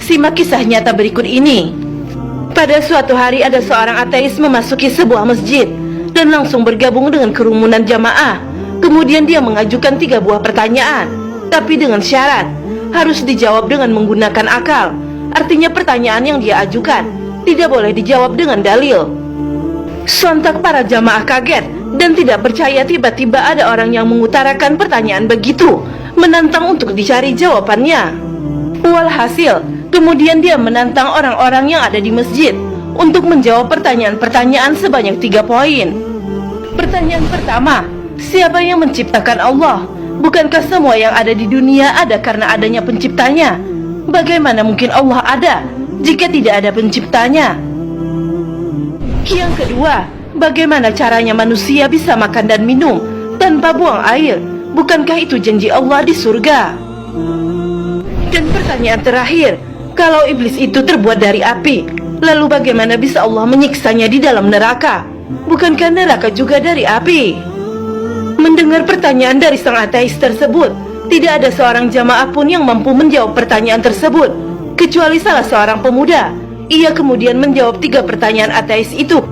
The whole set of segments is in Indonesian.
Simak kisah nyata berikut ini. Pada suatu hari ada seorang ateis memasuki sebuah masjid dan langsung bergabung dengan kerumunan jamaah. Kemudian dia mengajukan 3 buah pertanyaan, tapi dengan syarat harus dijawab dengan menggunakan akal. Artinya pertanyaan yang dia ajukan tidak boleh dijawab dengan dalil. Sontak para jamaah kaget dan tidak percaya. Tiba-tiba ada orang yang mengutarakan pertanyaan begitu, menantang untuk dicari jawabannya. Walhasil, kemudian dia menantang orang-orang yang ada di masjid untuk menjawab pertanyaan-pertanyaan sebanyak 3 poin. Pertanyaan pertama, siapa yang menciptakan Allah? Bukankah semua yang ada di dunia ada karena adanya penciptanya? Bagaimana mungkin Allah ada jika tidak ada penciptanya? Yang kedua, bagaimana caranya manusia bisa makan dan minum tanpa buang air? Bukankah itu janji Allah di surga? Dan pertanyaan terakhir, kalau iblis itu terbuat dari api, lalu bagaimana bisa Allah menyiksanya di dalam neraka? Bukankah neraka juga dari api? Mendengar pertanyaan dari sang ateis tersebut, tidak ada seorang jamaah pun yang mampu menjawab pertanyaan tersebut, kecuali salah seorang pemuda. Ia kemudian menjawab 3 pertanyaan ateis itu.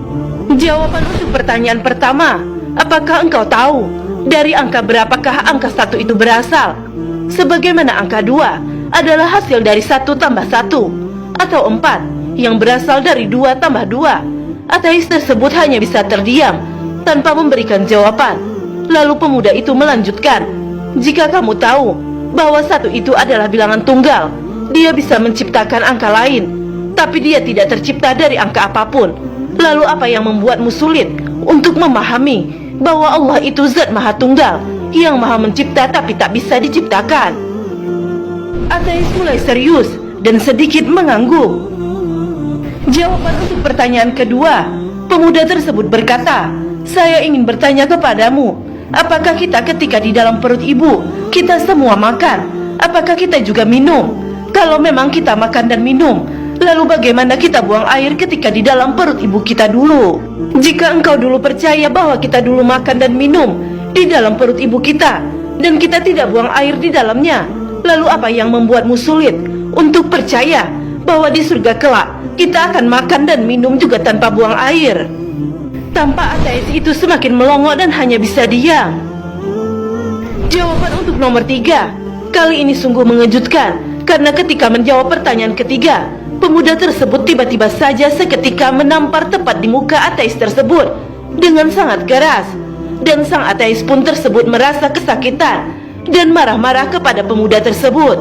Jawaban untuk pertanyaan pertama, apakah engkau tahu dari angka berapakah angka 1 itu berasal? Sebagaimana angka 2 adalah hasil dari 1 tambah 1, atau 4 yang berasal dari 2 tambah 2. Ateis tersebut hanya bisa terdiam tanpa memberikan jawaban. Lalu pemuda itu melanjutkan, jika kamu tahu bahwa 1 itu adalah bilangan tunggal, dia bisa menciptakan angka lain, tapi dia tidak tercipta dari angka apapun. Lalu apa yang membuatmu sulit untuk memahami bahwa Allah itu zat maha tunggal yang maha mencipta tapi tak bisa diciptakan? Ateis mulai serius dan sedikit mengangguk. Jawaban untuk pertanyaan kedua, pemuda tersebut berkata, saya ingin bertanya kepadamu, apakah kita ketika di dalam perut ibu, kita semua makan? Apakah kita juga minum? Kalau memang kita makan dan minum, lalu bagaimana kita buang air ketika di dalam perut ibu kita dulu? Jika engkau dulu percaya bahwa kita dulu makan dan minum di dalam perut ibu kita, dan kita tidak buang air di dalamnya, lalu apa yang membuatmu sulit untuk percaya bahwa di surga kelak kita akan makan dan minum juga tanpa buang air? Tampak ateis itu semakin melongo dan hanya bisa diam. Jawaban untuk nomor 3 kali ini sungguh mengejutkan, karena ketika menjawab pertanyaan ketiga, pemuda tersebut tiba-tiba saja seketika menampar tepat di muka ateis tersebut dengan sangat keras. Dan sang ateis pun tersebut merasa kesakitan dan marah-marah kepada pemuda tersebut.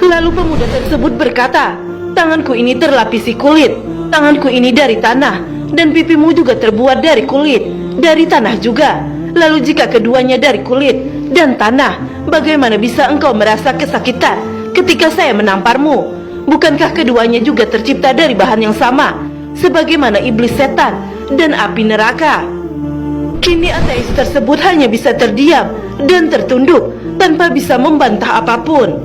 Lalu pemuda tersebut berkata, tanganku ini terlapisi kulit, tanganku ini dari tanah, dan pipimu juga terbuat dari kulit, dari tanah juga. Lalu jika keduanya dari kulit dan tanah, bagaimana bisa engkau merasa kesakitan ketika saya menamparmu? Bukankah keduanya juga tercipta dari bahan yang sama, sebagaimana iblis setan dan api neraka? Kini ateis tersebut hanya bisa terdiam dan tertunduk tanpa bisa membantah apapun.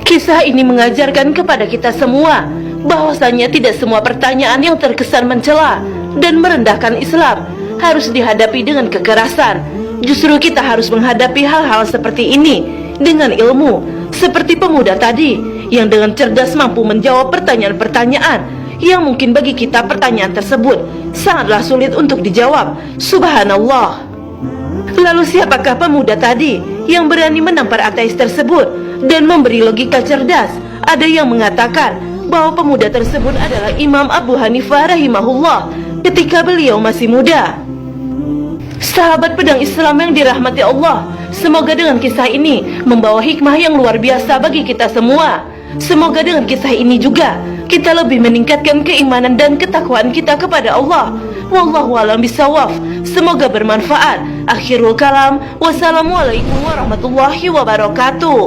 Kisah ini mengajarkan kepada kita semua bahwasanya tidak semua pertanyaan yang terkesan mencela dan merendahkan Islam harus dihadapi dengan kekerasan. Justru kita harus menghadapi hal-hal seperti ini dengan ilmu, seperti pemuda tadi yang dengan cerdas mampu menjawab pertanyaan-pertanyaan yang mungkin bagi kita pertanyaan tersebut sangatlah sulit untuk dijawab. Subhanallah. Lalu siapakah pemuda tadi yang berani menampar ateis tersebut dan memberi logika cerdas? Ada yang mengatakan bahwa pemuda tersebut adalah Imam Abu Hanifah rahimahullah ketika beliau masih muda. Sahabat pedang Islam yang dirahmati Allah, semoga dengan kisah ini membawa hikmah yang luar biasa bagi kita semua. Semoga dengan kisah ini juga kita lebih meningkatkan keimanan dan ketakwaan kita kepada Allah. Wallahu a'lam bishawab. Semoga bermanfaat. Akhirul kalam. Wassalamualaikum warahmatullahi wabarakatuh.